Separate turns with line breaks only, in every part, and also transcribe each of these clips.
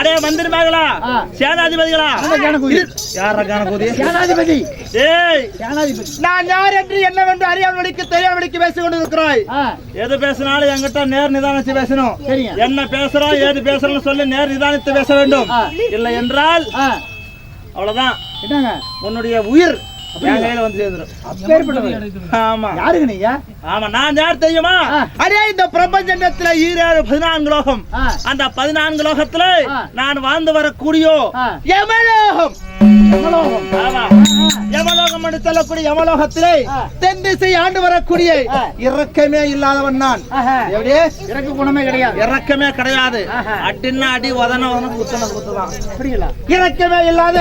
அடே மந்திரிமார்களா, சேனாதிபதிகளா, யாரா கணபதி? சேனாதிபதி. ஏய், சேனாதிபதி. நான் யார் என்று என்னவென்று அறியாமலுக்கு தெரியாமலுக்கு பேசிக் கொண்டிருக்கிறாய். எது பேசினாலும் என்கிட்ட நேர் நிதானித்து பேசணும். என்ன பேசுறோம் ஏது பேசுறோம்னு சொல்லி நேர் நிதானித்து பேச வேண்டும். இல்லை என்றால் அவ்வளவுதான், உன்னுடைய உயிர் என் கையில வந்து சேர்ந்துடும். ஆமா, யாருங்க நீங்க? ஆமா, நான் யார் தெரியுமா? அடே, இந்த பிரபஞ்சத்துல 14 லோகம், அந்த 14 லோகத்துல நான் வாழ்ந்து வரக்கூடிய யமலோகம். யமலோகம் என்று சொல்லக்கூடிய யமலோகத்திலே தென் திசை ஆண்டு வரக்கூடிய இறக்கமே இல்லாதவன் நான். இறக்க குணமே கிடையாது, இறக்கமே கிடையாது. அடின்னா அடி, உதன குத்துதான். இறக்கமே இல்லாத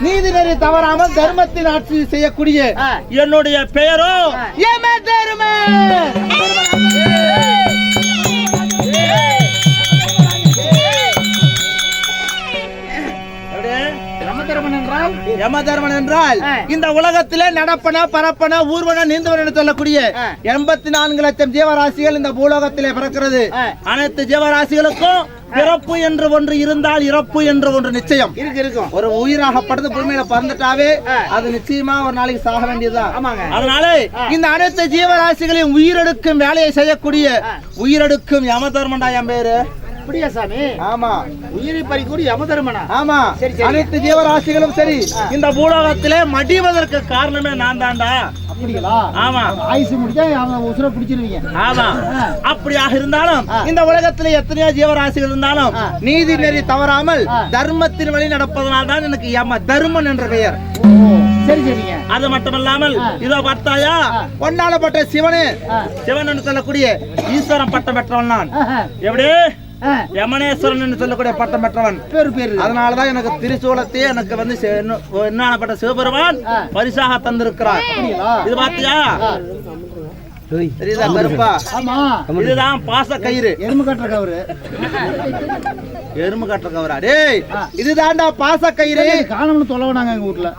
நீதி நெறி தவறாமல் தர்மத்தின் ஆட்சி செய்யக்கூடிய என்னுடைய பெயரோ யம தர்மன். யமதர்மன் என்றால் இந்த உலகத்திலே நடப்பன பரப்பன ஊர்வன நீந்தவன் என்று சொல்லக்கூடிய 84 லட்சம் ஜீவராசிகள் இந்த பூலோகத்திலே பிறக்கிறது. அனைத்து ஜீவராசிகளுக்கும் பிறப்பு என்று ஒன்று இருந்தால் இறப்பு என்று ஒன்று நிச்சயம் இருக்கும். ஒரு உயிராகப்பட்டது பூமியில பறந்துட்டாவே அது நிச்சயமா ஒரு நாளைக்கு சாக வேண்டியதுதான். அதனால இந்த அனைத்து ஜீவராசிகளையும் உயிரெடுக்கும் வேலையை செய்யக்கூடிய உயிரெடுக்கும் யமதர்மன்டா என் பேரு. அப்படியா சாமி? ஆமா, உயிரை பறிக்கூடிய யமதர்மனா? ஆமா. அனைத்து ஜீவராசிகளும் சரி இந்த பூலோகத்திலே மடிவதற்கு காரணமே நான் தான்டா. அப்படிங்களா? ஆமா, ஆயுசு முடிஞ்சா அவன் உசுர பிடிச்சிருவீங்க. ஆமா, அப்படியாக இருந்தாலும் இந்த உலகத்திலே எத்தனையோ ஜீவராசிகள் இருந்தாலும் நீதி நெறி தவறாமல் தர்மத்தின் வழி நடப்பதனால் தான் எனக்கு யம தர்மன் என்ற பெயர். சரி சரிங்க. அது மட்டுமல்லாமல் இதோ பார்த்தாயா, பொன்னாலப்பட்ட சிவனே, சிவன் என்று சொல்லக்கூடிய ஈஸ்வரன் பட்டம் பெற்றவன் நான். எப்படி? யமனேஸ்வரன் என்று சொல்லக்கூடிய பட்டம் பெற்றவன். அதனாலதான் எனக்கு திரிசூலத்தையே எனக்கு வந்து என்னானப்பட்ட சிவபெருமான் பரிசாக தந்திருக்கிறார். இது பாத்தியா? தெரியுதா கருப்பா? இதுதான் பாச கயிறு. எறும்பு கட்டுற கவுரு. எறும்பு கட்டுற கவுரா? டேய், இதுதான்டா பாச கயிறு. காணம்னு சொல்லவனாங்க எங்க வீட்டுல.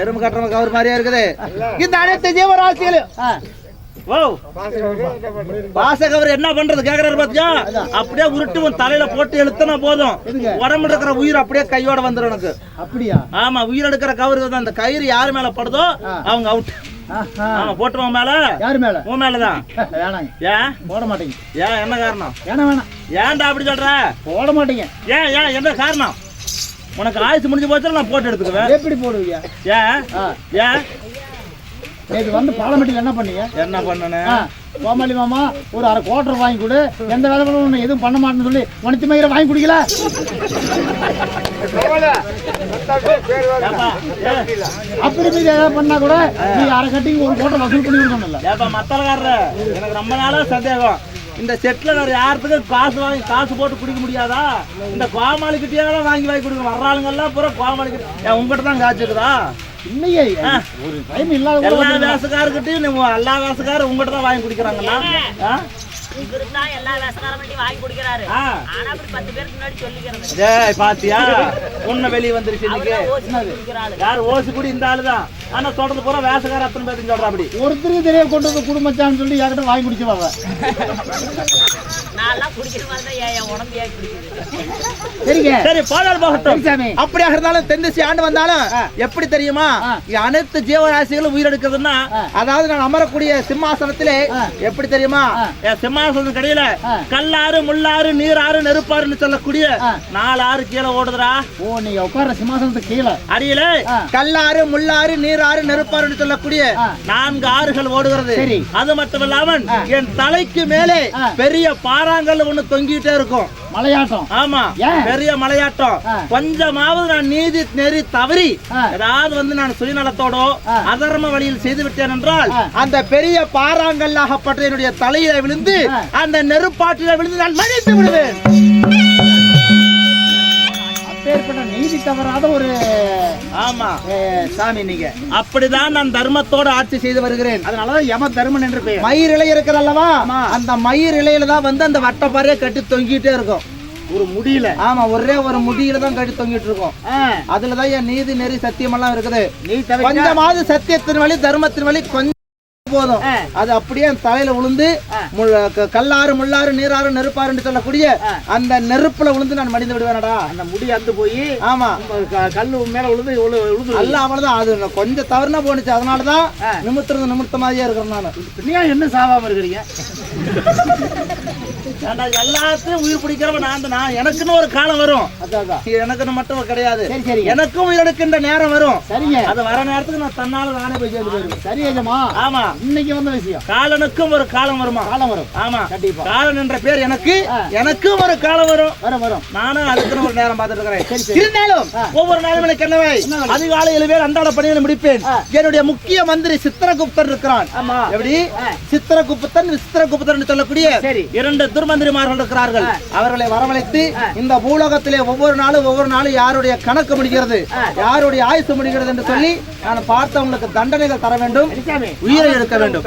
எறும்பு கட்டுற கவுரு மாதிரியா இருக்குது இந்த அனைத்து ஜீவராசிகளும். பாசகவர் என்ன பண்றது கேக்குறாரு பாத்தியா? அப்படியே உருட்டு உன் தலையில போட்டு எழுத்தனா போதும், உடம்புல இருக்கிற உயிர் அப்படியே கையோட வந்துடும் எனக்கு. அப்படியா? ஆமா, உயிர் எடுக்கிற கவரு தான். அந்த கயிறு யாரு மேல படுதோ அவங்க அவுட். ஆமா, போட்டுருவோம் மேல. யாரு மேல? உன் மேலதான். ஏன் போட மாட்டீங்க? ஏன், என்ன காரணம்? வேணாம். ஏன்டா அப்படி சொல்ற? போட மாட்டீங்க. ஏன் ஏன் என்ன காரணம்? உனக்கு ஆயுசு முடிஞ்சு போச்சு, நான் போட்டு எடுத்துக்குவேன். எப்படி போடுவீங்க? ஏன் ஏன் இது வந்து பாலமட்டியில் என்ன பண்ணீங்க? என்ன பண்ணேன்? கோமாளி மாமா ஒரு அரை குவார்டர் வாங்கி கொடு, எந்த வேலை ஒன்று எதுவும் பண்ண மாட்டேன்னு சொல்லி உனக்கு மயிரை வாங்கி குடிக்கல. அப்படி மீது ஏதாவது பண்ணா கூட நீ அரை கட்டிங் ஒரு குவார்டர் வசூல் பண்ணி கொடுக்கணும்ல. ஏப்பா மத்தலக்காரரு, எனக்கு ரொம்ப நாளா சந்தேகம், இந்த செட்ல வேற யாருக்கும் காசு போட்டு குடிக்க முடியாதா? இந்த கோமாளி கிட்டே வாங்கி கொடுக்க வர்றாளுங்கெல்லாம் பூரா கோமாளி கிட்ட உங்ககிட்ட தான் காய்ச்சிருக்குதா? இல்லையே, ஒரு டைம் இல்லாத எல்லா வேசக்காரர்கிட்டையும் எல்லா வேசக்காரும் உங்ககிட்ட தான் வாங்கி குடிக்கிறாங்களா? பாத்தியா, உன்ன வெளியே வந்துருச்சு. யாரு ஓசி குடி இந்த ஆளுதான். ஆனா சொல்றது பூரா வேசக்கார அத்தனை பேருக்கு சொல்ற. அப்படி ஒருத்தருக்கு தெரிய கொண்டு வந்து குடும்பச்சான்னு சொல்லி யார்கிட்ட வாங்கி குடிச்சுவாங்க. அப்படியாக இருந்தாலும் தென்திசை ஆண்டு வந்தாலும் எப்படி தெரியுமா, அனைத்து ஜீவராசிகளும் உயிரெடுக்கிறதுனா, அதாவது நான் அமரக்கூடிய சிம்மாசனத்திலே எப்படி தெரியுமா, சிம்மாசனம் கடையில கல்லாறு முள்ளாறு நீராறு நெருப்பாறுன்னு சொல்லக்கூடிய 4 ஆறு கீழே ஓடுதுரா. ஓ, நீங்க உட்கார்ற சிம்மாசனத்துக்கு கீழே அடியில கல்லாறு முள்ளாறு நீராறு நெருப்பாறுன்னு சொல்லக்கூடிய 4 ஆறுகள் ஓடுகிறது. அது மட்டும் இல்லாமல் என் தலைக்கு மேலே பெரிய பாறாங்கல் ஒண்ணு தொங்கிட்டே இருக்கும். மலையாட்டம். ஆமா, பெரிய மலையாட்டம். கொஞ்சமாவது நான் நீதி நெறி தவறி ஏதாவது வந்து நான் சுயநலத்தோட அதர்ம வழியில் செய்து விட்டேன் என்றால் அந்த பெரிய பாறாங்கல்லாகப்பட்ட என்னுடைய தலையில விழுந்து அந்த நெருப்பாற்றில விழுந்து நான் மடித்து விடுவேன். நீதி தவறாத ஒரு ஆமா சாமி, நீங்க அப்படிதான் நான் தர்மத்தோட ஆட்சி செய்து வருகிறேன். அதனாலதான் யம தர்மன் என்று பெயர். மயிர் இலை இருக்கிறது அல்லவா, அந்த மயிர் இலையில தான் வந்து அந்த வட்டப்பாறையை கட்டி தொங்கிட்டே இருக்கும். ஒரு முடியல. ஆமா, ஒரே ஒரு முடியில தான் கட்டி தொங்கிட்டு இருக்கும். அதுலதான் என் நீதி நெறி சத்தியம் எல்லாம் இருக்குது. கொஞ்சமாவது சத்தியத்தின் வழி தர்மத்தின் வழி கொஞ்சம் போதும் அது அப்படியே தலையில விழுந்து கல்லாறு முள்ளாறு நீராறு நெருப்பாறுன்னு சொல்லக்கூடிய அந்த நெருப்புல விழுந்து நான் மடிந்து விடுவேனடா.
அந்த முடி அந்து போய்
ஆமா
கல்லு மேல விழுந்து
அல்ல அவ்வளவுதான். அது கொஞ்சம் தவறுனா போனுச்சு. அதனாலதான் நிமித்த மாதிரியே இருக்கிறேன் நான்.
நீங்க என்ன சாவாம இருக்கிறீங்க?
எல்லாத்தையும் உயிர் பிடிக்கிறவன் நான். எனக்குன்னு ஒரு காலம் வரும். எனக்குன்னு மட்டும் கிடையாது. எனக்கும் உயிரெடுக்கின்ற நேரம் வரும். அது வர நேரத்துக்கு நான் தன்னால நானே போய் சேர்ந்து போயிருவேன்.
சரியாமா? ஆமா. இன்னைக்கு வந்த விஷயம் காலனுக்கும்
ஒரு காலம் வருமா?
காலம் வரும்.
ஆமா கண்டிப்பா. காலன் என்ற பேர் எனக்கும் ஒரு காலம் வரும். நானும் அதுக்குன்னு ஒரு நேரம் பார்த்துட்டு இருக்கிறேன். இருந்தாலும் ஒவ்வொரு நாளும் எனக்கு என்னவை அதிகாலை எழுவேன், அன்றாட பணிகளை முடிப்பேன். என்னுடைய முக்கிய மந்திரி சித்திரகுப்தன் இருக்கிறான். எப்படி? சித்திரகுப்தன் விசித்திரகுப்தன் சொல்லக்கூடிய 2 துர்மந்திரிமார்கள் இருக்கிறார்கள். அவர்களை வரவழைத்து இந்த பூலோகத்திலே ஒவ்வொரு நாளும் யாருடைய கணக்கு முடிகிறது, யாருடைய ஆயுசு முடிகிறது என்று சொல்லி நான் பார்த்தவங்களுக்கு தண்டனைகள் தர வேண்டும், உயிரை எடுக்க வேண்டும்.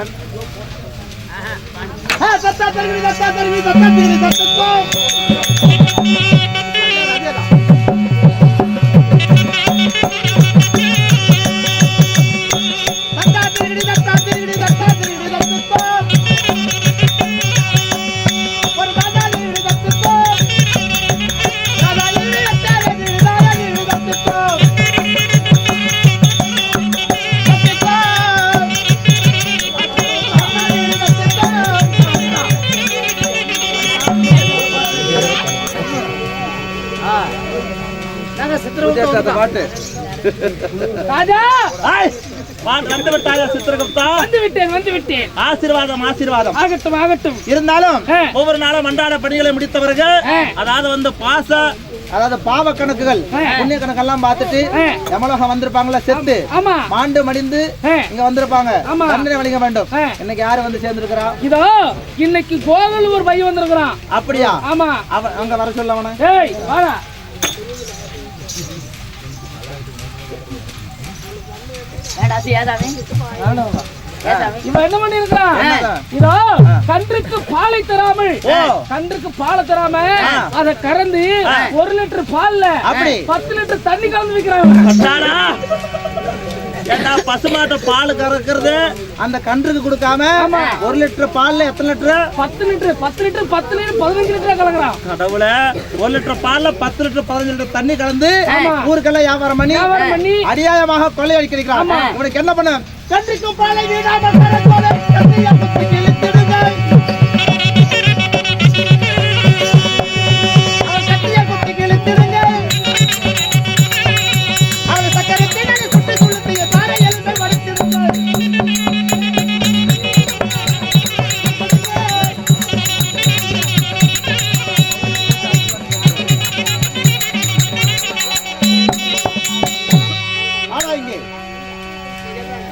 இருந்தாலும் ஒவ்வொரு நாளும் அன்றாட பணிகளை முடித்தவர்கள் அதாவது பாவ கணக்குகள் புண்ணிய கணக்கெல்லாம் பார்த்துட்டு யமலோகம் வந்திருப்பாங்களா, செத்து மாண்டு மடிந்து இங்க வந்திருப்பாங்க, தண்டனை வழங்க வேண்டும். இன்னைக்கு யாரு வந்து சேர்ந்திருக்கிறா?
இதோ இன்னைக்கு கோவில் ஒரு பையன் வந்திருக்கிறான்.
அப்படியா?
ஆமா.
அங்க வர சொல்ல அவன.
இவன் என்ன பண்ணி இருக்கான்? இதோ கன்றுக்கு பாலை தராமல் அதை கறந்து 1 லிட்டர் பால்ல 10 லிட்டர் தண்ணி கலந்து வைக்கிறான்.
பசுமாட்ட பால் கறக்கிறது அந்த கன்றுக்கு கொடுக்காம 1 லிட்டர் பால்ல எத்தனை லிட்டர்?
10 litre 15 litre கலக்குறான்.
கடவுளே, 1 லிட்டர் பால்ல 10 லிட்டர் 15 லிட்டர் தண்ணி கலந்து ஊருக்கெல்லாம் வியாபாரம் பண்ணி அநியாயமாக கொள்ளை அடிக்கிறான். உனக்கு என்ன பண்ண? கன்றுக்கு பாலை வீணாக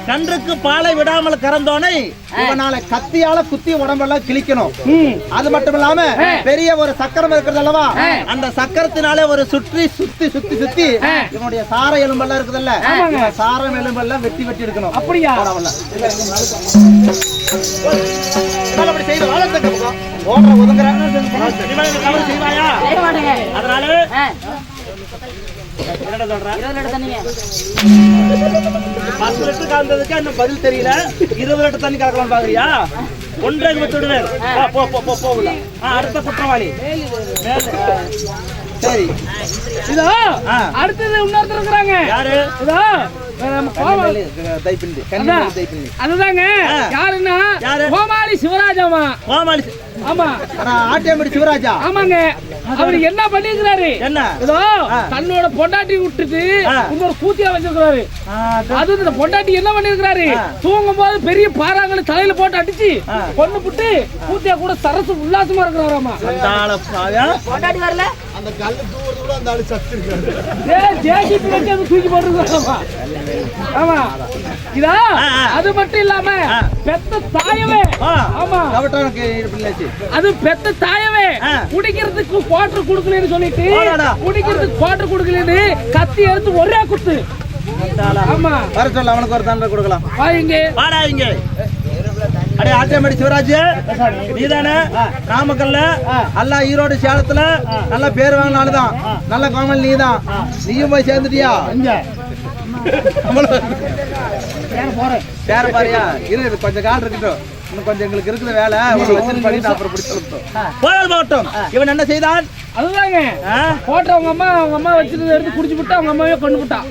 கன்றுக்கு பாலை விடாமல் கறந்தோனை இவனால கத்தியால குத்தி உடம்பெல்லாம் கிழிக்கணும். அது மட்டும் இல்லாம பெரிய ஒரு சக்கரம் இருக்கிறது அல்லவா, அந்த சக்கரத்தினாலே ஒரு சுற்றி இவனுடைய சார எலும்பெல்லாம் இருக்குதுல்ல, சாரம் எலும்பெல்லாம் வெட்டி எடுக்கணும்.
அப்படியா?
அதனால பதில் தெரியல. 20 லிட்டர் தண்ணி கலக்கலாம் பாக்குறியா? 1.5 விட்டுடுவேன். அடுத்த குற்றவாளி. சரி,
இதோ அடுத்தது இன்னொருத்தர் இருக்கிறாங்க.
யாரு?
இதோ அதுதாங்க. யாருன்னா கோமாளி சிவராஜாமா. ஆமா,
ஆட்டியம்படி சிவராஜா.
ஆமாங்க. அவரு என்ன பண்ணிருக்கிறாரு?
என்ன?
இதோ தன்னோட பொண்டாட்டி விட்டுட்டு இன்னொரு கூத்தியா வச்சிருக்கிறாரு. அது இந்த பொண்டாட்டி என்ன பண்ணிருக்கிறாரு? தூங்கும் போது பெரிய பாறாங்களை தலையில போட்டு அடிச்சு பொண்ணு புட்டு கூத்தியா கூட சரசு உல்லாசமா இருக்கிறாராமா.
பொண்டாட்டி வரல,
அந்த கல்லு தூரத்துல கூட அந்த ஆளு சத்து இருக்காரு. ஜேசிபி வச்சு அது தூக்கி போட்டுருக்காராமா. ஆமா. இதா அது மட்டும் இல்லாம பெத்த தாயவே. ஆமா, அது பெத்த தாயவே குடிக்கிறதுக்கு குவாட்டர் குடுக்கலன்னு சொல்லிட்டு குடிக்கிறதுக்கு குவாட்டர் குடுக்கலன்னு கத்தி எடுத்து ஒரே குத்து. ஆமா,
வர சொல்ல அவனுக்கு ஒரு தண்டனை கொடுக்கலாம். வாடா இங்க. அடே ஆட்டியம்படி சிவராஜ், நீதானே நாமக்கல்ல அல்ல ஈரோடு சேலத்துல நல்ல பேர் வாங்கின ஆளுதான், நல்ல கோமல் நீதான். நீயும் போய் சேர்ந்துட்டியா? வேற பாரியா இரு கொஞ்சம் கால் இருக்கட்டும். இன்னும் கொஞ்சம் எங்களுக்கு இருக்கிற வேலை பண்ணிட்டு அப்புறம் போகட்டும். இவன் என்ன செய்தான்?
அதுதாங்க போட்ட அவங்க அம்மா வச்சிருந்த எடுத்து குடிச்சு விட்டு அவங்க அம்மாவே கொண்டு விட்டான்.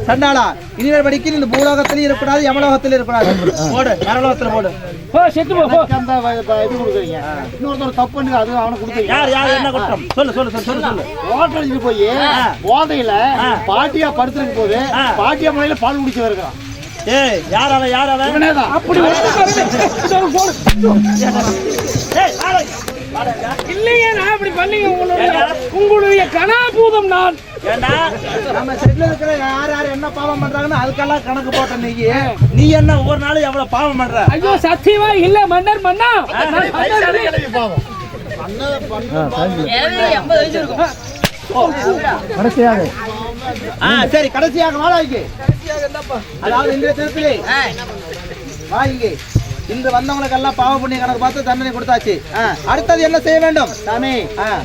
சண்டாளா இனிமேல் படிக்க இந்த பூலோகத்திலயும் இருக்கக்கூடாது, யமலோகத்திலயும் இருக்கக்கூடாது. போடு, நரலோகத்துல போடு.
செத்து போ.
இது கொடுக்குறீங்க, இன்னொருத்தர் தப்பு பண்ணுங்க, அது அவனை கொடுக்குறீங்க.
யார் என்ன குற்றம்? சொல்லு.
ஹோட்டலுக்கு போய் போதையில பாட்டியா படுத்துருக்கு போது பாட்டியா முறையில பால் குடிச்சு வருகிறான்.
ஏய் யாரால
அப்படி இல்லைங்க, நான் அப்படி பண்ணீங்க. உங்களுடைய கனாபூதம் நான்.
நம்ம செட்ல இருக்கிற யார் என்ன பாவம் பண்றாங்கன்னு அதுக்கெல்லாம் கணக்கு போட்ட நீ என்ன ஒவ்வொரு நாளும் எவ்வளவு பாவம் பண்ற?
ஐயோ சத்தியமா இல்ல மன்னர் மன்னா.
சரி கடைசியாக வாழாய்க்கு. அதாவது இன்றைய தினத்திலே வாங்கி இன்று வந்தவங்களுக்கு எல்லாம் பாவ புண்ணிய கணக்கு பார்த்து தண்டனை கொடுத்தாச்சு. அடுத்தது என்ன செய்ய வேண்டும்?
சாமி,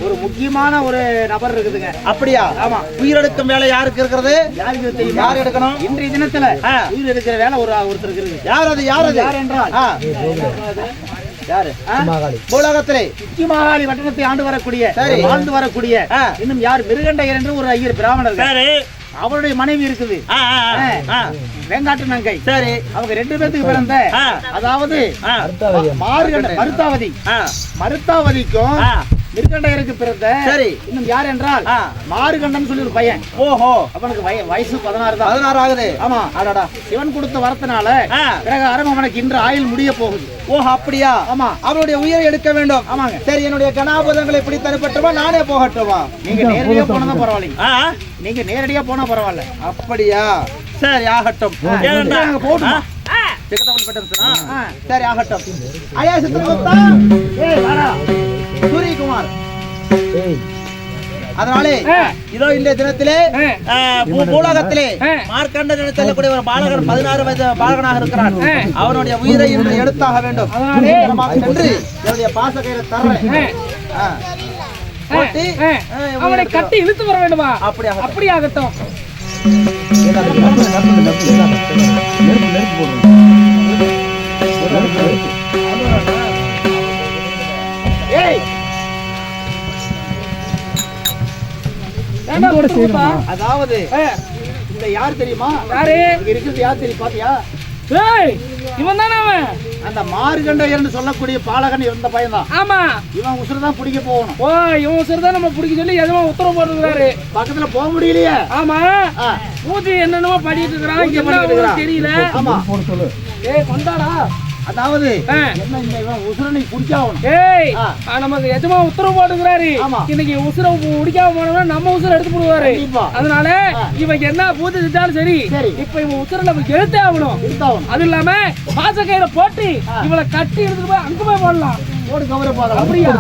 ஒரு முக்கியமான ஒரு நபர் இருக்குதுங்க.
அப்படியா? ஆமா. உயிரெடுக்கும் வேலை யாருக்கு இருக்கிறது?
யாருக்கு தெரியும்?
யார் எடுக்கணும்?
இன்றைய தினத்துல உயிர் எடுக்கிற வேலை ஒருத்தருக்கு இருக்கு.
யார் என்றால் யாரு? பூலோகத்திலே
உச்சிமாகாளி வட்டணத்தை ஆண்டு வரக்கூடிய வாழ்ந்து வரக்கூடிய இன்னும் யார் மிருகண்டையர் என்று ஒரு ஐயர் பிராமணர். அவருடைய மனைவி இருக்குது வேங்காட்டு நங்கை. சரி, அவங்க 2 பேத்துக்கு பிறந்த அதாவது மருத்தாவதிக்கும் மிருகண்டையருக்கு பிறந்த இன்னும் யார் என்றால் மாறுகண்டன் சொல்லி ஒரு பையன். ஓஹோ, அவனுக்கு வயசு 16 ஆகுது. ஆமா. அடடா, சிவன் கொடுத்த வரத்தினால பிரகாரம் அவனுக்கு இன்று ஆயுள் முடிய போகுது.
ஓஹோ, அப்படியா? ஆமா. அவருடைய உயிரை எடுக்க வேண்டும். ஆமாங்க. சரி, என்னுடைய கனாபுதங்களை இப்படி தரப்பட்டுமா நானே போகட்டுமா?
நீங்க நேரடியா போனதா பரவாயில்லைங்க. நீங்க நேரடியா போனா பரவாயில்ல.
அப்படியா? சரி, ஆகட்டும். போட்டுமா? சரி, ஆகட்டும். ஐயா சித்திரகுப்தா, சூரியகுமார், அதனாலே இதோ இந்த தினத்திலே பூலோகத்திலே மார்க்கண்ட தினத்திலே ஒரு பாலகன் 16 வயது பாலகனாக இருக்கிறான். அவனுடைய உயிரை இன்று எடுத்தாக வேண்டும். சென்று என்னுடைய பாசகையில தர்றேன்.
அவனை கட்டி இழுத்து வர வேண்டுமா? அப்படி ஆகட்டும்.
அதாவது இந்த யார் தெரியுமா?
யாரு
இருக்கிறது? யார் தெரியும்? பாத்தியா?
இவன் தானே அவன்.
அந்த மாறுகண்டையர்னு சொல்லக்கூடிய பாலகன் இருந்த பையன் தான்.
ஆமா.
இவன் உசுறு தான் பிடிக்க போகணும்.
ஓ, இவன் உசுறு தான் நம்ம பிடிக்க சொல்லி எதுவும் உத்தரவு போட்டுருக்காரு.
பக்கத்துல போக முடியலையே.
ஆமா. பூஜை என்னென்னமோ பண்ணிட்டு இருக்கிறான், தெரியல. ஆமா. கொண்டாடா.
அதாவது என்ன இவன் உசுரனை குடிச்சாகணும்.
ஏய், நமக்கு எஜமா உத்தரவு போட்டுக்கிறாரு. இன்னைக்கு உசுரை குடிக்காம போனோம்னா நம்ம உசுரை எடுத்து போடுவாரு. அதனால இவன் என்ன பூஜை செஞ்சாலும் சரி, இப்ப இவன் உசுரை நம்ம எடுத்தே ஆகணும். அது இல்லாம பாசக்கையில போட்டு இவளை கட்டி எடுத்துட்டு போய் அங்க போய் போடலாம்.
போடு கவரை போடலாம்.
அப்படியா?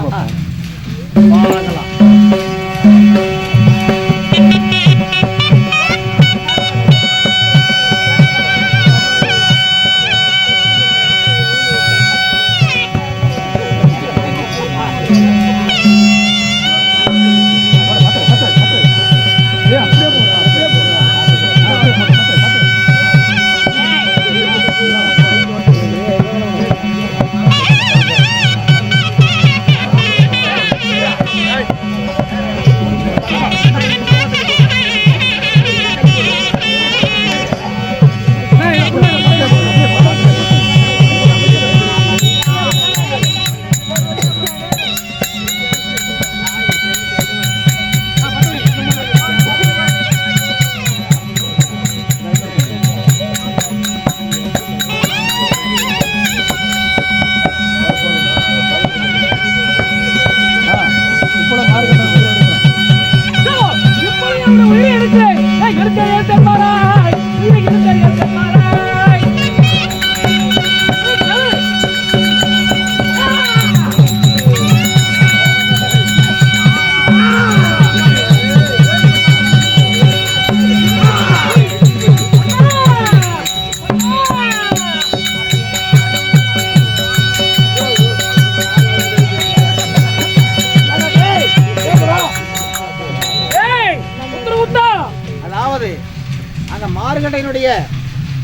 மார்கண்டையனுடைய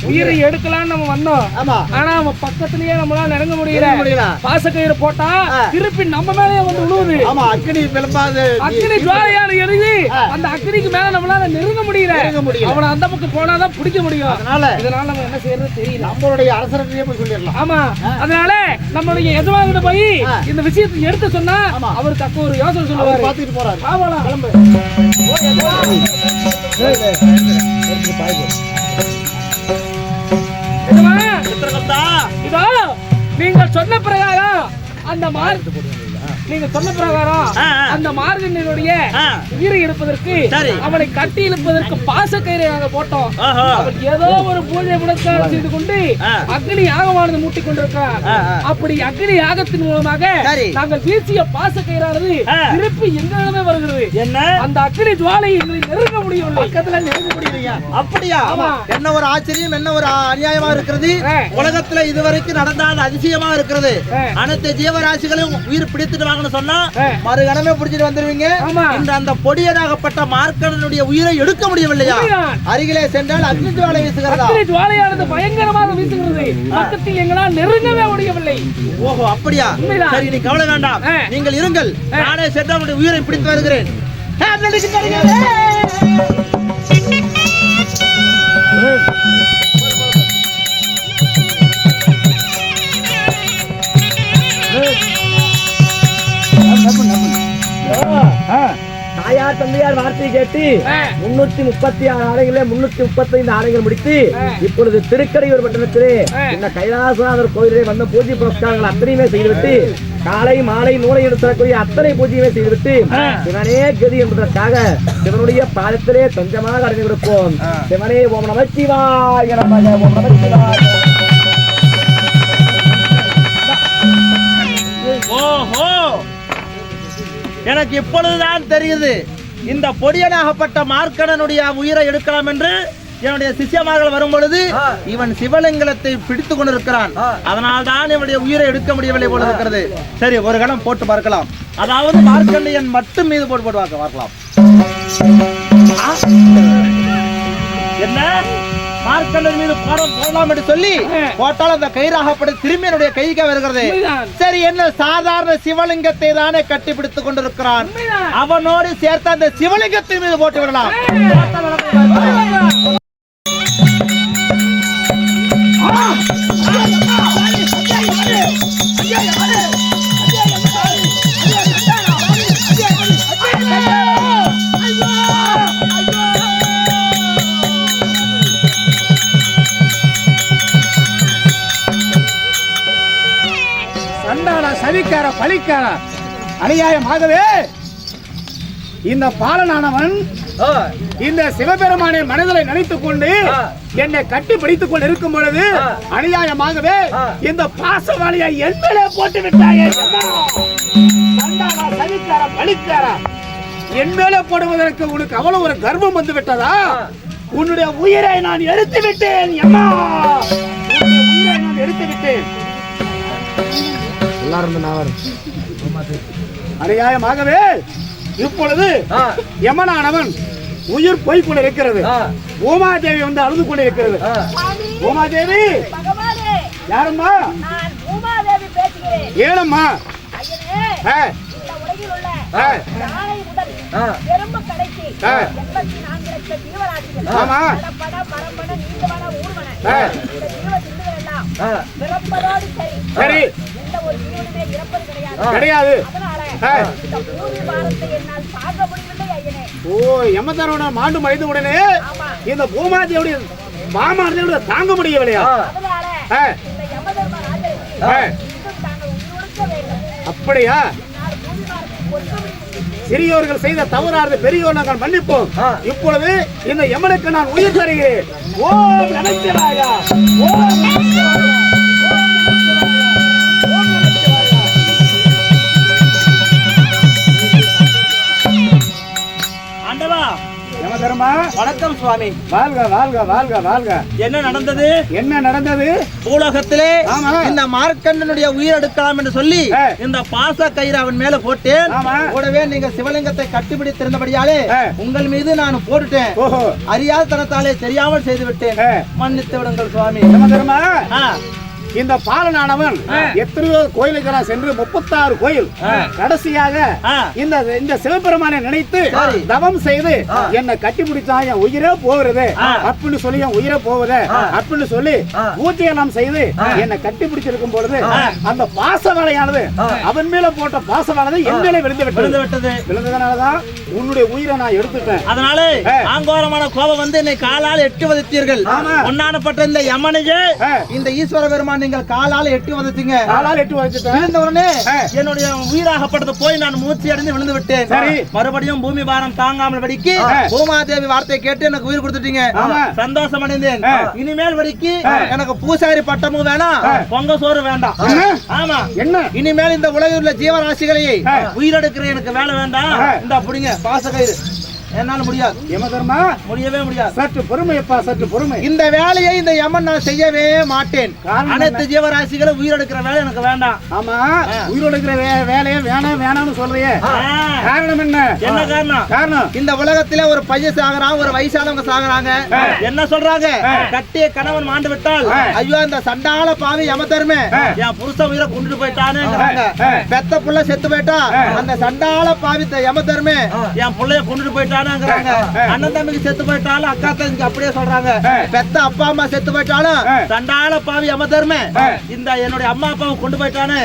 உயிரை எடுக்கலாம்னு நம்ம வந்தோம்.
ஆமா.
ஆனா அவன் பக்கத்திலேயே நம்மளால நெருங்க முடியல. பாசக்கயிறு போட்டா திருப்பி நம்ம மேலேயே வந்து விழுவுது.
ஆமா, அக்னி பிளப்பாது,
அக்னி ஜுவாலையான எரியுது. அந்த அக்னிக்கு மேல நம்மளால நெருங்க முடியல. அவனை அந்த பக்கம் போனாதான் பிடிக்க முடியும். இதனால நம்ம என்ன செய்யறது தெரியல.
நம்மளுடைய அரசர்கிட்டயே போய் சொல்லிடலாம்.
ஆமா, அதனால நம்மளுடைய எஜமானிட்ட போய் இந்த விஷயத்தை எடுத்து சொன்னா அவர் தக்க ஒரு யோசனை சொல்லுவாரு.
பாத்துட்டு போறாரு.
ஆமாடா, கிளம்பு. இதோ நீங்கள் சொன்ன பிரகாரம் அந்த அந்த மார்கண்டையனுடைய உயிரை எடுப்பதற்கு அவனை கட்டி இழுப்பதற்கு பாசக்கயிறை நாங்கள் போட்டோம். அவன் ஏதோ ஒரு பூஜை புனஸ்காரம் செய்து கொண்டு அக்னி யாகமானது மூட்டிக் கொண்டிருக்கிறார். அப்படி அக்னி யாகத்தின் மூலமாக நாங்கள் வீசிய பாசக்கயிறானது திருப்பி எங்களிடமே வருகிறது. அந்த அக்னி ஜுவாலை எங்களை நெருங்க முடியும், பக்கத்துல நெருங்க முடியலையா?
அப்படியா? என்ன ஒரு ஆச்சரியம், என்ன ஒரு அநியாயமா இருக்கிறது. உலகத்துல இதுவரைக்கும் நடந்தால் அதிசயமா இருக்கிறது. அனைத்து ஜீவராசிகளையும் உயிர் பிடித்துட்டு சொன்னா மறுகணமே புடிச்சிட்டு வந்துருவீங்க. இந்த அந்த பொடியனாகப்பட்ட மார்க்கண்டனுடைய உயிரை எடுக்க முடியவில்லையா? அருகிலே சென்றால் அக்னி ஜுவாலை வீசுகிறதா?
அக்னி ஜுவாலையானது பயங்கரமாக வீசுகிறது. பக்கத்தில் எங்களால் நெருங்கவே முடியவில்லை.
ஓஹோ, அப்படியா? சரி, நீ கவலை வேண்டாம், நீங்கள் இருங்கள். நானே சென்று அவருடைய உயிரை பிடித்து வருகிறேன்.
தாயார் தந்தையார் வார்த்தை கேட்டு 336 ஆடைகளே 335 ஆடைகள் முடித்து இப்பொழுது திருக்கடையூர் பட்டணத்திலே இந்த கைலாசநாதர் கோயிலே வந்த பூஜை புரஸ்காரங்கள் அத்தனையுமே செய்துவிட்டு காலை மாலை நூலை எடுத்தக்கூடிய அத்தனை பூஜையுமே செய்துவிட்டு சிவனே கதி என்பதற்காக சிவனுடைய பாதத்திலே கொஞ்சமாக அடைந்து கொடுப்போம். சிவனே ஓம் நமச்சிவாய நமக, ஓம் நமச்சிவாய.
ஓஹோ, எனக்கு இப்பொழுதுதான் தெரியுது இந்த பொடியனாகப்பட்ட மார்க்கண்டனுடைய உயிரை எடுக்கலாம் என்று. என்னுடைய சிஷ்யமார்கள் வரும் பொழுது இவன் சிவலிங்கத்தை பிடித்துக் கொண்டிருக்கிறான். அதனால் தான் இவனுடைய உயிரை எடுக்க முடியவில்லை போல இருக்கிறது. சரி, ஒரு கணம் போட்டு பார்க்கலாம். அதாவது மார்க்கண்டையன் மட்டும் மீது போட்டு பார்க்கலாம். என்ன மார்க்கண்டன் மீது போடலாம் என்று சொல்லி போட்டால் அந்த கயிறாகப்பட்டு திரும்பி என்னுடைய கைக்கு வருகிறது. சரி, என்ன சாதாரண சிவலிங்கத்தை தானே கட்டிப்பிடித்துக் கொண்டிருக்கிறான். அவனோடு சேர்த்து அந்த சிவலிங்கத்தின் மீது போட்டு விடலாம்.
சதிக்கார பழிக்கார அநியாயமாகவே இந்த பாலனானவன் இந்த சிவபெருமானை மனதிலை நினைத்துக் கொண்டு என்னை கட்டி பிடித்துக் கொண்டு இருக்கும் பொழுது அநியாயமாகவே இந்த பாசவாளியை என் மேலே போட்டு விட்டாயே. சதிக்கார பழிக்கார, என் மேலே போடுவதற்கு உனக்கு அவ்வளவு ஒரு கர்வம் வந்து விட்டதா? உன்னுடைய உயிரை நான் எடுத்து விட்டேன். அம்மா, உயிரை நான் எடுத்து விட்டேன். அநியாயமாகவே இப்பொழுது யமனானவன் உயிர் போய் கொண்டு இருக்கிறது. பூமாதேவி வந்து அழுது கொண்டு இருக்கிறது. பூமாதேவி, யாரம்மா? ஏனம்மா? சரி, கிடையாது. ஓ, யமதரோட மாண்டு மறைந்த உடனே இந்த பூமாதேவியுடைய மாமாதேவியோட தாங்க முடியவில்லையா? அப்படியா? சிறியோர்கள் செய்த தவறானது பெரியோர் நாங்கள் மன்னிப்போம். இப்பொழுது இந்த யமனுக்கு நான் உயிர் தருகிறேன். ஓம் நமச்சிவாயா, ஓம் நமச்சிவாயா, ஓம் நமச்சிவாயா, ஓம் நமச்சிவாயா.
ஆண்டவா,
யமதர்மா,
வணக்கம் சுவாமி.
வாழ்க வாழ்க வாழ்க வாழ்க.
என்ன நடந்தது?
என்ன நடந்தது?
பூலோகத்திலே
ஆமா.
இந்த மார்க்கண்டனுடைய உயிர் எடுக்கலாம் என்று சொல்லி இந்த பாச கயிறு அவன் மேல போட்டு கூடவே நீங்க சிவலிங்கத்தை கட்டிப்பிடித்திருந்தபடியாலே உங்கள் மீது நான் போட்டுட்டேன். அறியாத தனத்தாலே தெரியாமல் செய்து விட்டேன், மன்னித்து விடுங்கள் சுவாமி.
இந்த பாலனானவன் எத்தனையோ கோயிலுக்கெல்லாம் சென்று 36 கோயில் கடைசியாக இந்த சிவபெருமானை நினைத்து தவம் செய்து என்னை கட்டி பிடிச்சா என் உயிரே போகிறது அப்படின்னு சொல்லி என் உயிரே போகுது அப்படின்னு சொல்லி பூஜையெல்லாம் செய்து என்னை கட்டி பிடிச்சிருக்கும் பொழுது அந்த பாசவலையானது அவன் மேல போட்ட பாசமானது என் மேலே விழுந்து விட்டது. விழுந்ததுனாலதான் உன்னுடைய உயிரை நான் எடுத்துட்டேன்.
அதனால ஆங்கோரமான கோபம் வந்து என்னை காலால் எட்டு வதைத்தீர்கள். ஒன்னானப்பட்ட இந்த யமனையே இந்த ஈஸ்வர பெருமான் நீங்கள் காலால எட்டி வதத்தீங்க.
காலால எட்டி வதச்சிட்டேன்.
விழுந்த உடனே என்னுடைய உயிராகப்பட்டது போய் நான் மூச்சு அடைந்து விழுந்து விட்டேன். மறுபடியும் பூமி பாரம் தாங்காமல் வடிக்கு பூமாதேவி வார்த்தை கேட்டு எனக்கு உயிர் கொடுத்துட்டீங்க. சந்தோஷம் அடைந்தேன். இனிமேல் வடிக்கு எனக்கு பூசாரி பட்டமும் வேணாம், பொங்க சோறு வேண்டாம். ஆமா, என்ன இனிமேல் இந்த உலகில் உள்ள ஜீவராசிகளை உயிரெடுக்கிற எனக்கு வேலை வேண்டாம். இந்த அப்படிங்க பாசகயிறு என்னால முடியாது. யமதர்மா முடியவே முடியாது. சற்று பொறுமையப்பா, சற்று பொறுமை. இந்த வேலையை இந்த யமன் நான் செய்யவே மாட்டேன். அனைத்து ஜீவராசிகளை உயிரெடுக்கிற வேலை எனக்கு வேண்டாம்.
ஆமா, உயிரெடுக்கிற வேலையை வேணாம் வேணாம்னு சொல்றியே, காரணம் என்ன? என்ன காரணம்? காரணம் இந்த உலகத்திலே ஒரு பையன் சாகுறான், ஒரு வயசானவங்க சாகுறாங்க. என்ன சொல்றாங்க? கட்டிய கணவன் மாண்டு விட்டால் ஐயோ அந்த சண்டால பாவி யமதர்மே என் புருஷ உயிரை கொண்டுட்டு போயிட்டானு. பெத்த புள்ள செத்து போயிட்டா அந்த சண்டால பாவி யமதர்மே என் புள்ளைய கொண்டுட்டு போயிட்டான். அண்ணன் தம்பிக்கு செத்து போயிட்டாலும் அக்கா தம்பிக்கு அப்படியே சொல்றாங்க. பெத்த அப்பா அம்மா செத்து போயிட்டாலும் சண்டால பாவி யமதர்மே இந்த என்னுடைய அம்மா அப்பாவை கொண்டு போயிட்டானு,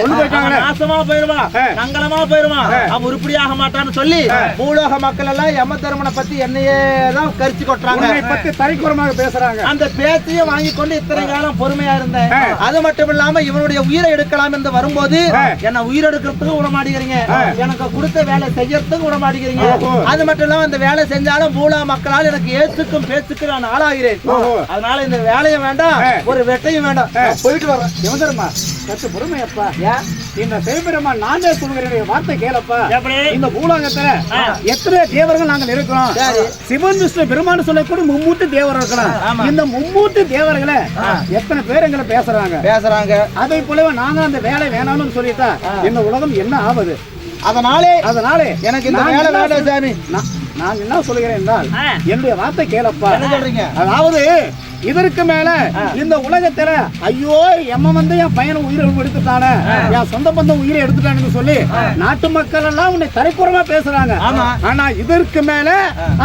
நாசமா போயிருவான், நங்கலமா போயிருவான், அவன் உருப்படியாக மாட்டான்னு சொல்லி பூலோக மக்கள் எல்லாம் யமதர்மனை பத்தி என்னையே தான் கரிச்சு கொட்டுறாங்க, பத்தி தரிக்குறமாக பேசுறாங்க. அந்த பேச்சையும் வாங்கி கொண்டு இத்தனை காலம் பொறுமையா இருந்தேன். அது மட்டும் இல்லாம இவனுடைய உயிரை எடுக்கலாம் என்று வரும்போது என்ன உயிர் எடுக்கிறதுக்கு விட மாட்டேங்கிறீங்க, எனக்கு கொடுத்த வேலை செய்யறதுக்கு விட மாட்டேங்கிறீங்க. அது மட்டும் இல்லாம இந்த வேலை செஞ்சாலும் பூலா மக்களால் எனக்கு ஏத்துக்கும் பேச்சுக்கு நான் ஆளாகிறேன். அதனால இந்த வேலையும் வேண்டாம், ஒரு வெட்டையும் வேண்டாம், போயிட்டு வரேன். யமதர்மா சற்று பொறுமையப்பா. இந்த சிவபெருமான் நானே சொல்கிறேன், வார்த்தை கேளப்பா. இந்த பூலோகத்துல எத்தனை தேவர்கள் நாங்கள் இருக்கிறோம். சிவன் விஷ்ணு பெருமான் சொல்லக்கூடிய மும்மூர்த்தி தேவர் இருக்கலாம். இந்த மும்மூர்த்தி தேவர்களை எத்தனை பேர் எங்களை பேசுறாங்க. அதை போலவே நாங்க அந்த வேலை வேணாம்னு சொல்லிட்டா இந்த உலகம் என்ன ஆகுது? அதனாலே எனக்கு இந்த வேலை வேண்டாம் சாமி. நான் என்ன சொல்கிறேன் என்றால் என்னுடைய வார்த்தை கேளப்பா. என்ன சொல்றீங்க? அதாவது இதற்கு மேல இந்த உலகத்துல ஐயோ எம்ம வந்து என் பையனை உயிரை எடுத்துட்டானே, என் சொந்த பந்தம் உயிரை எடுத்துட்டான்னு சொல்லி நாட்டு மக்கள் எல்லாம் உன்னை தரைக்குறமா பேசுறாங்க. ஆனா இதற்கு மேல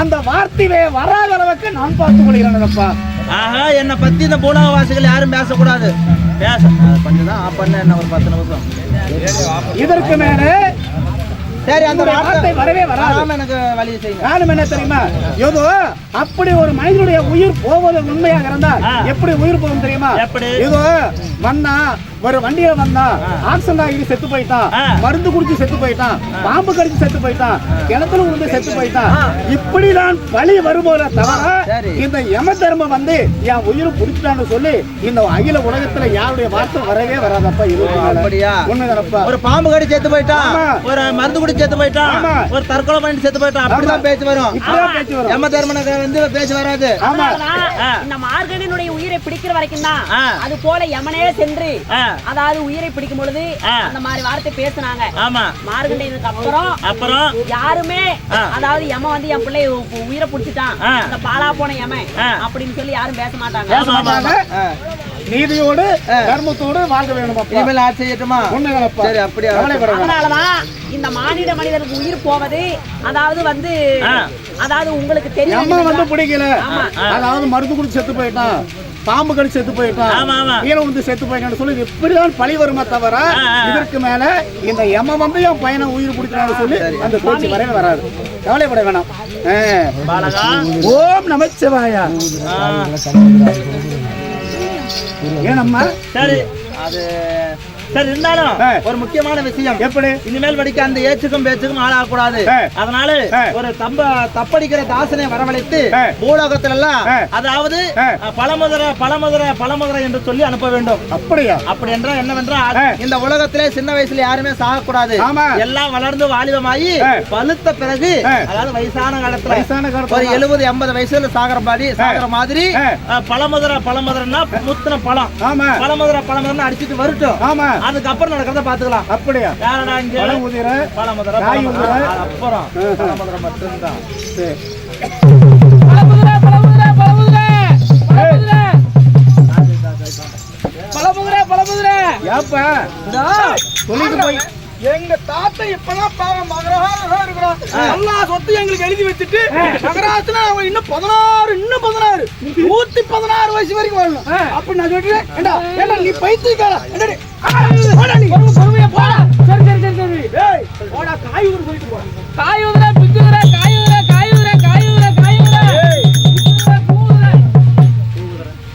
அந்த வார்த்தையே வராத அளவுக்கு நான் பார்த்துக் கொள்கிறேன்ப்பா. ஆஹா, என்னை பத்தி இந்த பூலோகவாசிகள் யாரும் பேசக்கூடாது. கொஞ்சம் தான் ஆஃப் பண்ண என்ன ஒரு 10 நிமிஷம். இதற்கு மேல சரி அந்த வார்த்தை வரவே வராது. எனக்கு வழி செய்யுங்க. காரணம் என்ன தெரியுமா? ஏதோ அப்படி ஒரு மனிதனுடைய உயிர் போவது உண்மையாக இருந்தால் எப்படி உயிர் போகும் தெரியுமா? ஏதோ வந்தா ஒரு வண்டியில வந்தா ஆக்சிடென்ட் ஆகி செத்து போயிட்டான், மருந்து குடிச்சு செத்து போயிட்டான், பாம்பு கடிச்சு செத்து போயிட்டான், கிணத்துல விழுந்து செத்து போயிட்டான், இப்படி நான் பழி வரும்போது தவிர இந்த யம தர்மம் வந்து என் உயிரை புடிச்சிட்டான்னு சொல்லி இந்த அகில உலகத்துல யாருடைய வார்த்தை வரவே வராதப்பா. இது உண்மைதானப்பா? ஒரு பாம்பு கடி செத்து போயிட்டான், ஒரு மருந்து குடிச்சு செத்து போயிட்டான், ஒரு தற்கொலை பண்ணி செத்து போயிட்டான், அப்படிதான் பேச்சு வரும். யம தர்மனுக்கு வந்து பேச்சு வராது.
இந்த மார்கனினுடைய உயிரை பிடிக்கிற வரைக்கும் தான் அது போல யமனே சென்று அதாவது உயிரை பிடிக்கும் பொழுது அந்த மாதிரி வார்த்தை பேசுனாங்க. மார்கண்டேயனுக்கு அப்புறம் யாருமே அதாவது யம வந்து என் பிள்ளை உயிரை பிடிச்சிட்டான், அந்த பாலா போன யம அப்படின்னு சொல்லி யாரும் பேச மாட்டாங்க.
நீதியோடு தர்மத்தோடு வாழ்க வேணும். இனிமேல் ஆட்சி செய்யட்டுமா? சரி, அப்படியே.
அதனாலதான் இந்த மானிட மனிதனுக்கு உயிர் போவது அதாவது வந்து அதாவது உங்களுக்கு தெரியும்
வந்து பிடிக்கல, அதாவது மருந்து குடிச்சு செத்து போயிட்டான், பாம்பு கடிச்சு செத்து போயிட்டான், கீழே வந்து செத்து போயிட்டான்னு சொல்லி எப்படிதான் பழி வருமா தவிர இதற்கு மேல இந்த யம வந்து என் பையனை உயிர் பிடிக்கிறான்னு சொல்லி அந்த பேச்சு வரவே வராது. கவலைப்பட வேணாம். ஓம் நமச்சிவாயா. ஏனம்மா?
சரி, அது சரி இருந்தாலும் ஒரு முக்கியமான விஷயம்
எப்படி
இனிமேல் படிக்க அந்த ஏச்சுக்கும் பேச்சுக்கும் ஆளாகக்கூடாது. அதனால ஒரு தப்படிக்கிற தாசனை வரவழைத்து பூலோகத்துல எல்லாம் அதாவது பழமுதிரை என்று சொல்லி அனுப்ப வேண்டும்.
அப்படியா?
அப்படி என்றால் என்னவென்றால் இந்த உலகத்திலே சின்ன வயசுல யாருமே சாகக்கூடாது. எல்லாம் வளர்ந்து வாலிபமாயி பழுத்த பிறகு அதாவது வயசான காலத்துல ஒரு 70-80 வயசுல சாகிற மாதிரி பழமுதிரைன்னா முத்தின பழம் பழமுதிரை அடிச்சுட்டு வரட்டும். அதுக்கப்புறம் நடக்கிறத பாத்துக்கலாம்.
அப்படியா?
யாரடா இங்க
பழமுதிரை
அப்புறம் பழமுதிரை மட்டும்தான்.
எங்க தாத்தா இப்பதான் பாவம் மகராசா இருக்கிறோம். எல்லா சொத்து எங்களுக்கு எழுதி வச்சுட்டு மகராசனா இன்னும் 116 வயசு வரைக்கும் வரணும் அப்படி நான் சொல்றேன். ஏண்டா நீ பைத்தியக்காரா? பொறுமையா போடா. சரி போடா. காயூர் போயிட்டு போடா. காயூர பிஞ்சுற காயூர காயூர காயூர காயூர பூவுற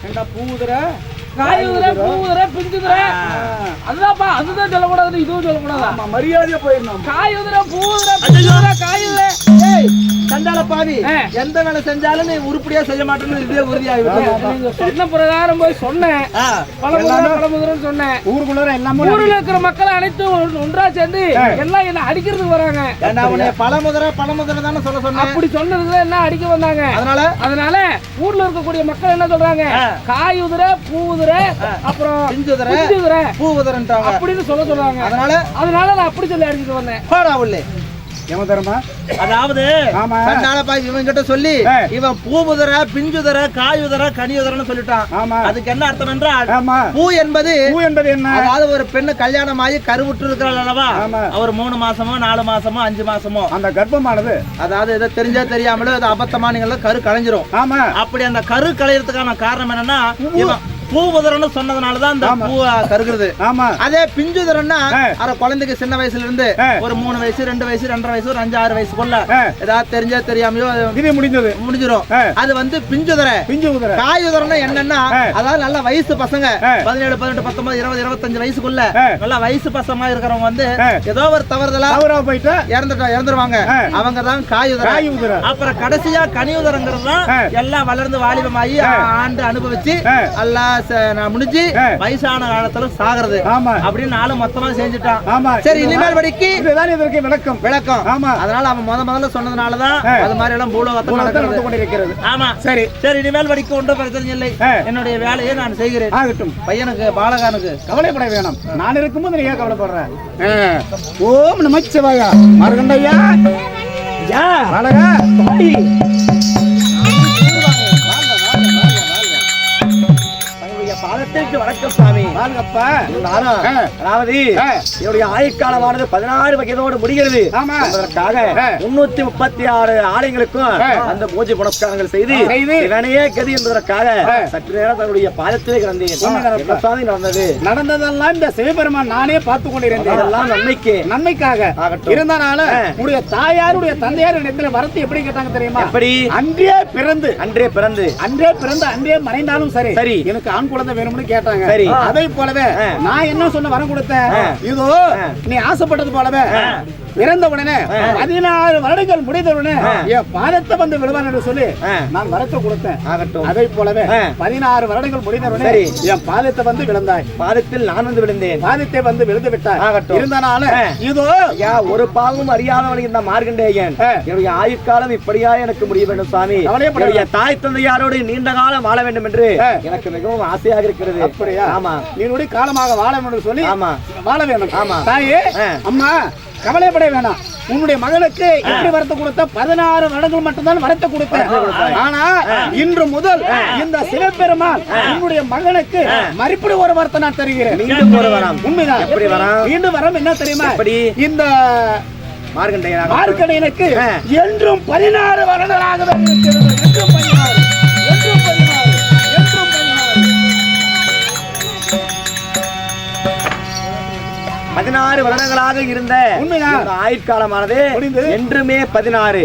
ஏண்டா பூவுற பூவுற பிஞ்சுற அதுதான்ப்பா. அதுதான் சொல்லக்கூடாது, இதுவும் சொல்லக்கூடாது. மரியாதையா போயிடணும். காயுதுற பூவுற பிஞ்சுற காயுதுற.
சண்டால பாவி எந்த வேலை செஞ்சாலும் நீ உருப்படியா செய்ய மாட்டேன்னு இதே உறுதியாயிருக்கு.
நீங்க சொன்ன பிரகாரம் போய் சொன்னேன். பழமுதிரன்னு சொன்னேன். ஊர்ல இருக்கிற மக்கள் அனைத்தும் ஒன்றா சேர்ந்து எல்லாம் என்ன அடிக்கிறதுக்கு வராங்க.
பழமுதிரை தானே சொல்ல சொன்ன.
அப்படி சொன்னதுக்கு என்ன அடிக்க வந்தாங்க. அதனால ஊர்ல இருக்கக்கூடிய மக்கள் என்ன சொல்றாங்க? காயுதுற பூவுதுற அப்புறம் பிஞ்சுதுற
பூவுதுறன்றாங்க
அப்படின்னு சொல்றாங்க. அதனால நான் அப்படி சொல்லி அடிச்சுட்டு வந்தேன்.
போடா உள்ளே. அதாவது இவன் கிட்ட சொல்லி இவன் பூவுதர பிஞ்சுதர காயுதர கனியுதரன்னு சொல்லிட்டான். அதுக்கு என்ன அர்த்தம் என்றால் பூ என்பது
என்ன?
அதாவது ஒரு பெண்ணு கல்யாணம் ஆகி கருவுற்று இருக்கிறாள் அல்லவா, அவர் 3 மாசமோ 4 மாசமோ 5 மாசமோ
அந்த கர்ப்பமானது
அதாவது இதை தெரிஞ்சா தெரியாமலோ அது அபத்தமா நீங்க கரு கலைஞ்சிரும். அப்படி அந்த கரு கலையறதுக்கான காரணம் என்னன்னா இவன் பூவுதரன்னு சொன்னதுனாலதான் அந்த பூ கருகிறது. அதே பிஞ்சுதரன்னா அரை குழந்தைக்கு சின்ன வயசுல இருந்து ஒரு 3 வயசு 2 வயசு 2.5 வயசு ஒரு 5-6 வயசுக்குள்ள ஏதாவது தெரிஞ்சா தெரியாமையோ முடிஞ்சிடும். அது வந்து பிஞ்சுதர. காயுதரன்னா என்னன்னா அதாவது நல்ல வயசு பசங்க 17, 18, 19, 20, 25 வயசுக்குள்ள நல்ல வயசு பசமா இருக்கிறவங்க வந்து ஏதோ ஒரு தவறுதலா போயிட்டு இறந்துருவாங்க. அவங்க தான் காயுதர. அப்புறம் கடைசியா கனியுதரங்கிறது தான் எல்லாம் வளர்ந்து வாலிபமாயி ஆண்டு அனுபவிச்சு எல்லாம் முடிஞ்சு வயசான காலத்துல சாகிறது அப்படின்னு நாளும் மொத்தமா செஞ்சுட்டான். சரி இனிமேல் படிக்கு விளக்கம். அதனால அவன் முதல்ல சொன்னதுனாலதான் அது மாதிரி எல்லாம் பூலோகத்தில் நடந்து கொண்டிருக்கிறது. ஆமா சரி இனிமேல் படிக்க ஒன்றும் பிரச்சனை இல்லை. என்னுடைய வேலையை நான் செய்கிறேன். ஆகட்டும். பையனுக்கு பாலகானுக்கு கவலைப்பட வேணும்.
நான் இருக்கும்போது நீ ஏன் கவலைப்படுறேன்? ஓம் நமச்சிவாயா. மருகண்டையா பாலகா
வணக்கம் சாமி. அதாவது என்னுடைய ஆயுட்காலமானது 16 வயதோடு முடிகிறது. அதற்காக 336 ஆலயங்களுக்கும் அந்த பூஜை புனஸ்காரங்கள் செய்து இவனையே கதி என்பதற்காக சற்று நேரம் தன்னுடைய பாதத்திலே கிடந்தேன்.
நடந்ததெல்லாம் இந்த சிவபெருமான் நானே பார்த்து கொண்டிருந்தேன்.
இதெல்லாம் நன்மைக்காக
இருந்தனால உடைய தாயாருடைய தந்தையார் இடத்துல வரத்து எப்படி கேட்டாங்க தெரியுமா?
எப்படி?
அன்றே பிறந்து
அன்றே
மறைந்தாலும் சரி எனக்கு ஆண் குழந்தை வேணும்னு கேட்டாங்க.
சரி
அதை போலவே நான் என்ன சொன்ன வரம் கொடுத்தேன். இதோ நீ ஆசைப்பட்டது போலவே பிறந்த உடனே 16 வருடங்கள் முடிந்தவுடனே என் பாதத்தை வந்து விழுவான் என்று சொல்லி நான் வரத்தை கொடுத்தேன். அதை போலவே 16 வருடங்கள் முடிந்தவுடனே என் பாதத்தை வந்து விழுந்தாய்.
பாதத்தில் நான் வந்து விழுந்தேன்.
பாதத்தை வந்து விழுந்து விட்டாய். இருந்தனால இதோ
ஒரு பாவம் அறியாதவன் இந்த மார்கண்டேயன் என்னுடைய ஆயுட்காலம் இப்படியா எனக்கு முடிய வேண்டும் சாமி. என்னுடைய தாய் தந்தையாரோடு நீண்ட காலம் வாழ வேண்டும் என்று எனக்கு மிகவும் ஆசையாக இருக்கிறது.
அப்படியா?
ஆமா.
நீனுடைய காலமாக வாழ வேண்டும் என்று சொல்லி
ஆமா
வாழ வேண்டும்.
ஆமா
தாயே அம்மா கவலைப்பட வேணாம். உன்னுடைய மகனுக்கு எப்படி வரத்தை கொடுத்த 16 வருடங்கள் மட்டும்தான் வரத்தை கொடுத்தேன். ஆனா இன்று முதல் இந்த சிவபெருமான் உன்னுடைய மகனுக்கு மறுபடி ஒரு வரத்தை நான் தருகிறேன்.
மீண்டும் ஒரு வரம்.
உண்மைதான்.
எப்படி வரம்?
மீண்டும் வரம் என்ன தெரியுமா? இந்த
மார்கண்டையனுக்கு
என்றும் 16 வருடங்களாக
16 வருடங்களாக இருந்த இந்த ஆயுட்காலமானது என்றுமே 16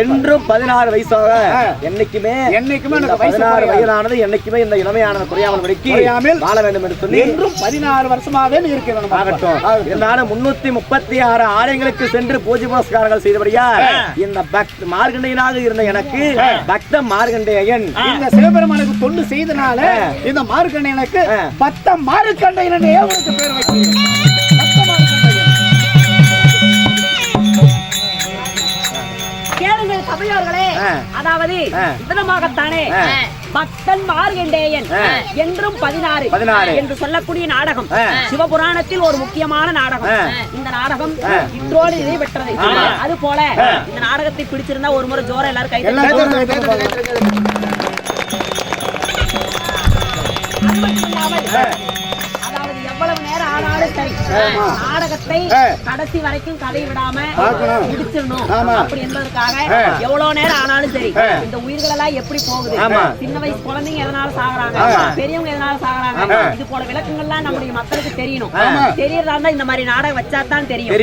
என்றும் 16 வயசாக என்னைக்குமே 16 வயதானது என்னைக்குமே இந்த இளமையானது குறையாமல் வாழ வேண்டும் என்று சொல்லி
என்றும் 16 வருஷமாவே இருக்கிறோம்.
ஆகட்டும். இருந்தாலும் 336 ஆலயங்களுக்கு சென்று பூஜை புரஸ்காரங்கள் செய்தபடியா இந்த பக்த மார்கண்டேயனாக இருந்த எனக்கு பக்த மார்கண்டேயன்
இந்த சிவபெருமானுக்கு தொண்டு செய்தனால இந்த மார்கண்டேயனுக்கு பக்த மார்கண்டேயன் உங்களுக்கு பேர் வைக்கிறேன். பக்த மார்கண்டேயன்.
கேளுங்கள் சபையோர்களே, அதாவது விதமாகத்தானே பக்தன் மார்கண்டேயன் என்றும் 16 என்று சொல்லக்கூடிய நாடகம் சிவபுராணத்தில் ஒரு முக்கியமான நாடகம். இந்த நாடகம் இன்றோடு இதை பெற்றது. அது போல இந்த நாடகத்தை பிடிச்சிருந்தா ஒரு முறை ஜோர எல்லாரும் கை அதாவது எவ்வளவு நேரம் ஆனாலும் சரி நாடகத்தை கடைசி வரைக்கும் கதை விடாம முடிச்சிடணும் அப்படி என்பதற்காக எவ்வளவு நேரம் ஆனாலும் சரி இந்த உயிர்கள் எல்லாம் எப்படி போகுது, சின்ன வயசு குழந்தைங்க எதனால சாகுறாங்க, பெரியவங்க எதனால சாகுறாங்க, இது போல விளக்கங்கள்லாம் நம்முடைய மக்களுக்கு தெரியணும். தெரியறதா இருந்தா இந்த மாதிரி நாடகம் வச்சாதான் தெரியும்.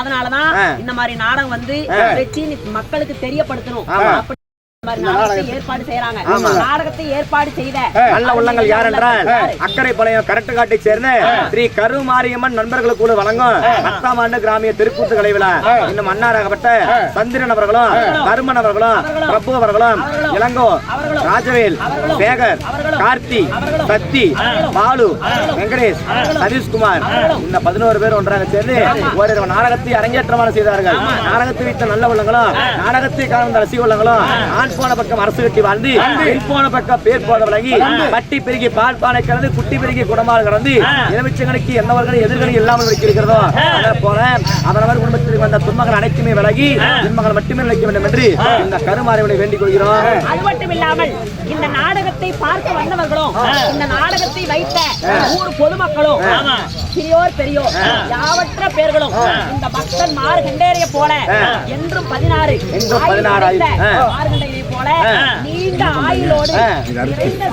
அதனாலதான் இந்த மாதிரி நாடகம் வந்து வச்சு மக்களுக்கு தெரியப்படுத்தணும். அப்படி ஏற்பாடு செய்யறாங்க. நாடகத்தை ஏற்பாடு செய்த
நல்ல உள்ளங்கள் யார் என்றால் அக்கரைப்பாளையம் கரட்டுக்காட்டை சேர்ந்த ஸ்ரீ கருமாரியம்மன் நண்பர்கள் குழு வழங்கும் 10ஆம் ஆண்டு கிராமிய திருக்கூத்து கலை விழா இன்னும் மன்னாராகப்பட்ட சந்திரன் அவர்களும் கருமன் அவர்களும் பிரபு அவர்களும் இளங்கோ ராஜவேல் சேகர் கார்த்தி சக்தி பாலு வெங்கடேஷ் சதீஷ்குமார் இந்த 11 பேர் ஒன்றாக சேர்ந்து ஒரு நாடகத்தை அரங்கேற்றமான செய்தார்கள். நாடகத்தை வைத்த நல்ல உள்ளங்களும் நாடகத்தை கலந்த ரசிக உள்ளங்களும் போன பக்கம் அரசு கட்டி வாழ்ந்து போன பக்கம் பேர் போத விலகி பட்டி பெருகி பால் பானை கலந்து குட்டி பெருகி குடமாக கலந்து இளமிச்சங்களுக்கு எந்தவர்களும் எதிர்களும் இல்லாமல் வைக்கிறதோ அதே போல அவரவர் குடும்பத்திற்கு வந்த துன்பங்கள் அனைத்துமே விலகி துன்பங்கள் மட்டுமே நிலைக்க வேண்டும் என்று இந்த கருமாரியம்மனை வேண்டிக் கொள்கிறோம்.
அது மட்டும் இல்லாமல் இந்த நாடகத்தை பார்க்க வந்தவர்களும் இந்த நாடகத்தை வைத்த ஊர் பொதுமக்களும் சிறியோர் பெரியோர் யாவற்ற பேர்களும் இந்த பக்தன் மார்கண்டேய போல என்றும் 16 மார்கண்டேய போல நீண்ட ஆயுளோடு நிறைந்த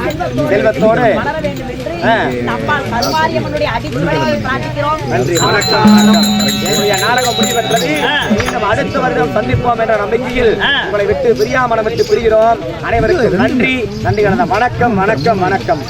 செல்வத்தோடு வளர வேண்டும் என்று நம்மால் கருமாரியம்மனுடைய அடிப்படையை பிரார்த்திக்கிறோம்.
நன்றி, வணக்கம். என்னுடைய நாடகம் முடிவெற்றது. மீண்டும் அடுத்த வருடம் சந்திப்போம் என்ற நம்பிக்கையில் உங்களை விட்டு பிரியாமலம் விட்டு பிரிகிறோம். அனைவருக்கும் நன்றி, நன்றி கலந்த வணக்கம், வணக்கம், வணக்கம்.